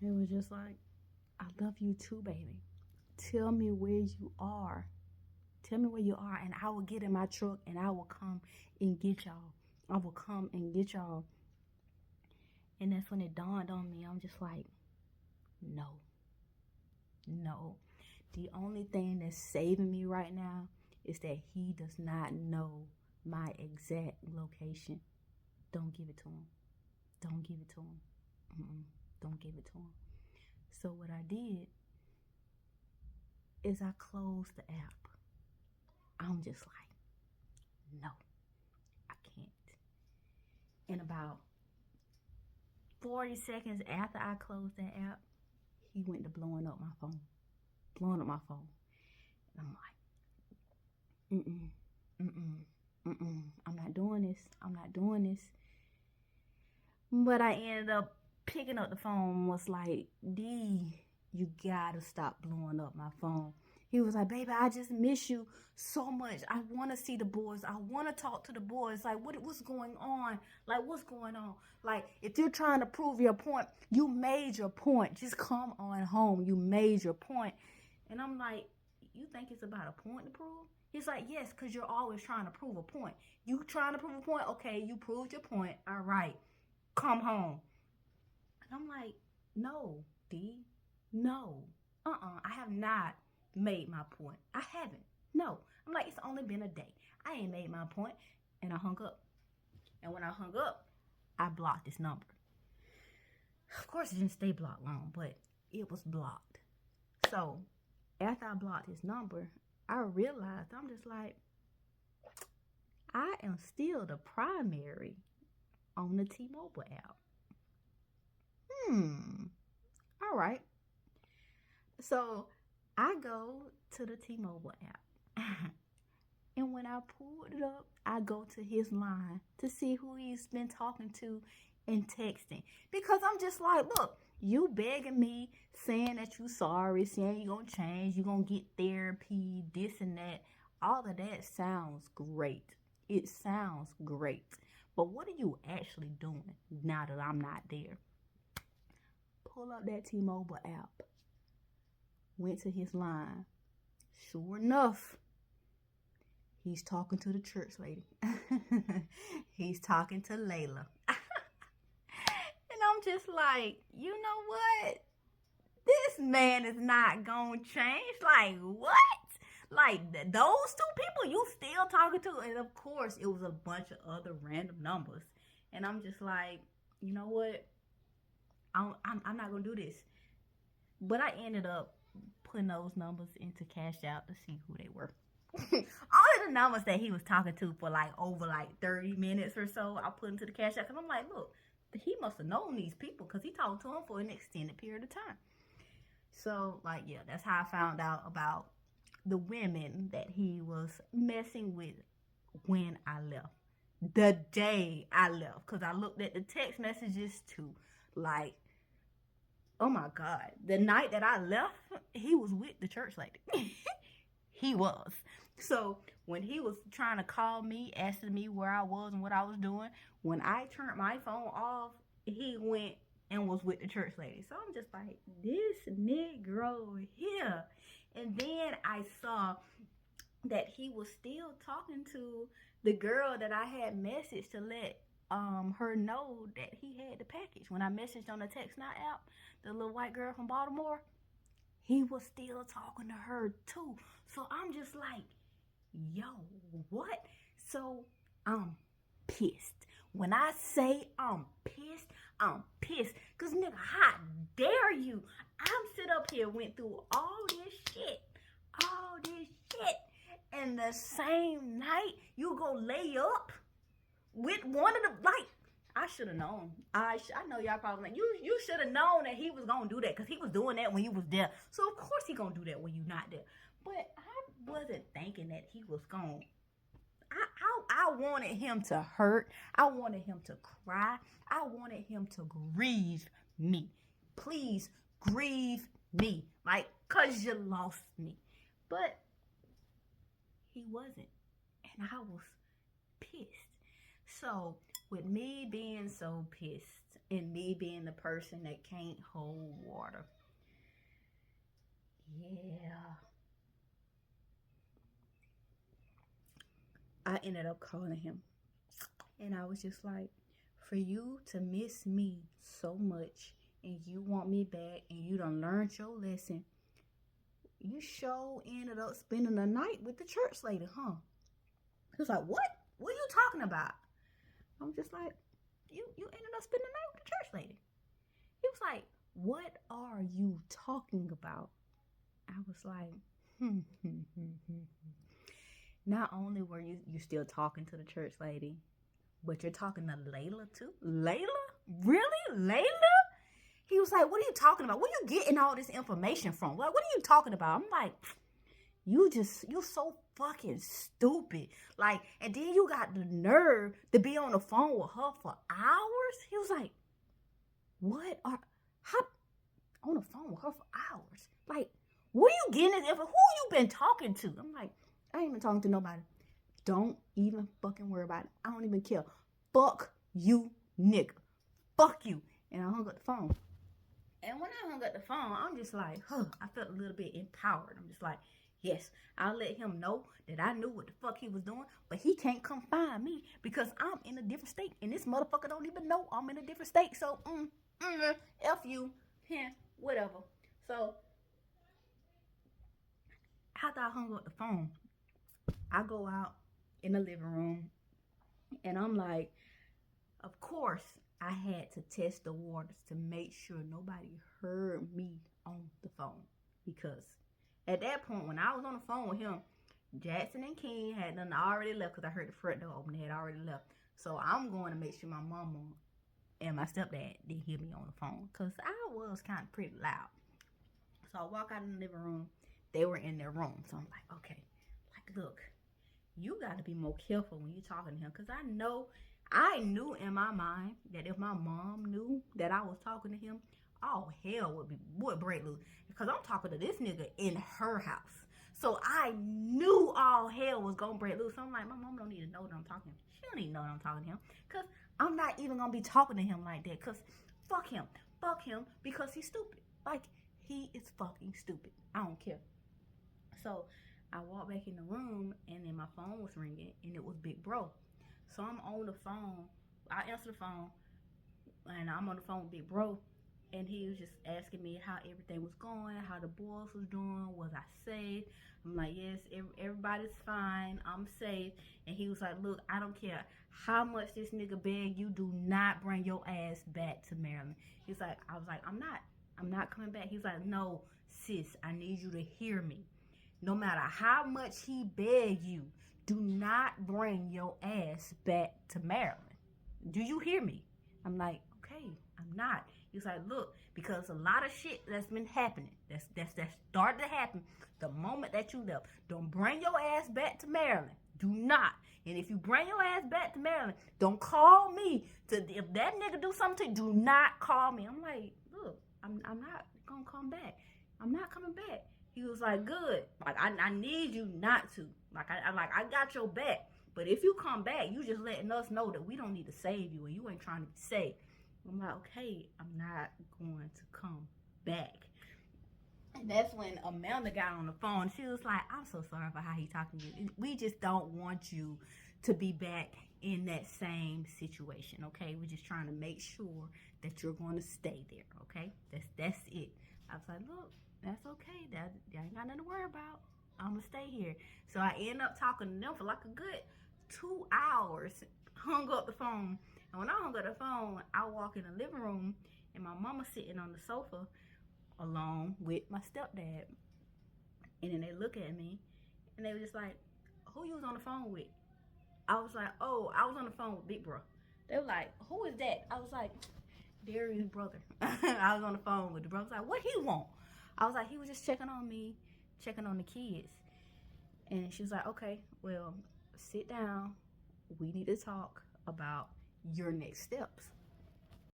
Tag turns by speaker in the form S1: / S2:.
S1: It was just like, I love you too, baby. Tell me where you are. Tell me where you are, and I will get in my truck and I will come and get y'all. I will come and get y'all. And that's when it dawned on me. I'm just like, no. No. The only thing that's saving me right now is that he does not know my exact location. Don't give it to him. Don't give it to him. Don't give it to him. So what I did is I closed the app. I'm just like, no, I can't. And about 40 seconds after I closed that app, he went to blowing up my phone. Blowing up my phone. And I'm like, I'm not doing this. I'm not doing this. But I ended up picking up the phone, was like, D, you gotta stop blowing up my phone. He was like, baby, I just miss you so much. I want to see the boys. I want to talk to the boys. Like, what's going on? Like, what's going on? Like, if you're trying to prove your point, you made your point. Just come on home. You made your point. And I'm like, you think it's about a point to prove? He's like, yes, because you're always trying to prove a point. You trying to prove a point? Okay, you proved your point. All right, come home. And I'm like, no, D, no. I have not made my point. I haven't. No. I'm like, it's only been a day. I ain't made my point. And I hung up. And when I hung up, I blocked this number. Of course, it didn't stay blocked long, but it was blocked. So after I blocked his number, I realized, I'm just like, I am still the primary on the T-Mobile app. All right. So I go to the T-Mobile app. And when I pulled it up, I go to his line to see who he's been talking to and texting. Because I'm just like, look, you begging me, saying that you sorry, saying you're going to change, you're going to get therapy, this and that. All of that sounds great. It sounds great. But what are you actually doing now that I'm not there? Pull up that T-Mobile app. Went to his line. Sure enough, he's talking to the church lady. He's talking to Layla. And I'm just like, you know what? This man is not going to change. Like, what? Like, those two people you still talking to? And of course, it was a bunch of other random numbers. And I'm just like, you know what? I'm not going to do this. But I ended up putting those numbers into Cash Out to see who they were. All of the numbers that he was talking to for over 30 minutes or so, I put into the Cash Out. Because I'm like, look, he must have known these people because he talked to them for an extended period of time. So, yeah, that's how I found out about the women that he was messing with when I left. The day I left. Because I looked at the text messages too. Oh my God. The night that I left, he was with the church lady. He was. So when he was trying to call me, asking me where I was and what I was doing, when I turned my phone off, he went and was with the church lady. So I'm just like, this Negro here. And then I saw that he was still talking to the girl that I had messaged to let her know that he had the package. When I messaged on the Text Not app, the little white girl from Baltimore, he was still talking to her too. So I'm just like, yo, what? So I'm pissed. When I say I'm pissed, I'm pissed. Because nigga, how dare you? I'm sit up here, went through all this shit. And the same night, you go lay up with one of the, I should have known. I know y'all probably like, you should have known that he was going to do that because he was doing that when you was there. So, of course, he going to do that when you not there. But I wasn't thinking that he was going to. I wanted him to hurt. I wanted him to cry. I wanted him to grieve me. Please, grieve me. Because you lost me. But he wasn't. And I was pissed. So, with me being so pissed And me being the person that can't hold water. Yeah. I ended up calling him. And I was just like, for you to miss me so much and you want me back and you done learned your lesson, you sure ended up spending the night with the church lady, huh? He was like, what? What are you talking about? I'm just like, you ended up spending the night with the church lady. He was like, what are you talking about? I was like, Not only were you still talking to the church lady, but you're talking to Layla too? Layla? Really? Layla? He was like, what are you talking about? Where you getting all this information from? What are you talking about? I'm like, you so fucking stupid. Like, and then you got the nerve to be on the phone with her for hours? He was like, how on the phone with her for hours? Like, where you getting this info? Who you been talking to? I'm like, I ain't been talking to nobody. Don't even fucking worry about it. I don't even care. Fuck you, nigga. Fuck you. And I hung up the phone. And when I hung up the phone, I'm just like, I felt a little bit empowered. I'm just like, yes, I'll let him know that I knew what the fuck he was doing, but he can't come find me because I'm in a different state. And this motherfucker don't even know I'm in a different state. So, F you. Yeah, whatever. So, after I hung up the phone, I go out in the living room and I'm like, of course, I had to test the waters to make sure nobody heard me on the phone. Because at that point, when I was on the phone with him, Jackson and King had done already left because I heard the front door open. They had already left. So I'm going to make sure my mama and my stepdad didn't hear me on the phone because I was kind of pretty loud. So I walk out in the living room. They were in their room. So I'm like, okay, like, look, you got to be more careful when you're talking to him because I knew in my mind that if my mom knew that I was talking to him, all hell would break loose. Because I'm talking to this nigga in her house. So I knew all hell was going to break loose. So I'm like, my mom don't need to know that I'm talking to him. She don't need to know that I'm talking to him. Because I'm not even going to be talking to him like that. Because fuck him. Fuck him because he's stupid. Like, he is fucking stupid. I don't care. So I walked back in the room and then my phone was ringing and it was Big Bro. So I'm on the phone. I answer the phone and I'm on the phone with Big Bro. And he was just asking me how everything was going, how the boys was doing, was I safe? I'm like, yes, everybody's fine. I'm safe. And he was like, look, I don't care how much this nigga beg you, do not bring your ass back to Maryland. He's like, I was like, I'm not coming back. He's like, no, sis, I need you to hear me. No matter how much he beg you, do not bring your ass back to Maryland. Do you hear me? I'm like, okay, I'm not. He's like, look, because a lot of shit that's been happening, that's started to happen the moment that you left. Don't bring your ass back to Maryland. Do not. And if you bring your ass back to Maryland, don't call me. If that nigga do something to you, do not call me. I'm like, look, I'm not gonna come back. I'm not coming back. He was like, good. Like, I need you not to. Like, I got your back. But if you come back, you just letting us know that we don't need to save you and you ain't trying to be saved. I'm like, okay, I'm not going to come back. And that's when Amanda got on the phone. She was like, I'm so sorry for how he talking to you. We just don't want you to be back in that same situation, okay? We're just trying to make sure that you're going to stay there, okay? That's it. I was like, look, that's okay. That ain't got nothing to worry about. I'm going to stay here. So I end up talking to them for like a good 2 hours. Hung up the phone. And when I hung up the phone, I walk in the living room and my mama sitting on the sofa along with my stepdad. And then they look at me and they were just like, who you was on the phone with? I was like, oh, I was on the phone with Big Bro. They were like, who is that? I was like, Darius' brother. I was on the phone with the brother. I was like, what he want? I was like, he was just checking on me, checking on the kids. And she was like, okay, well, sit down. We need to talk about your next steps.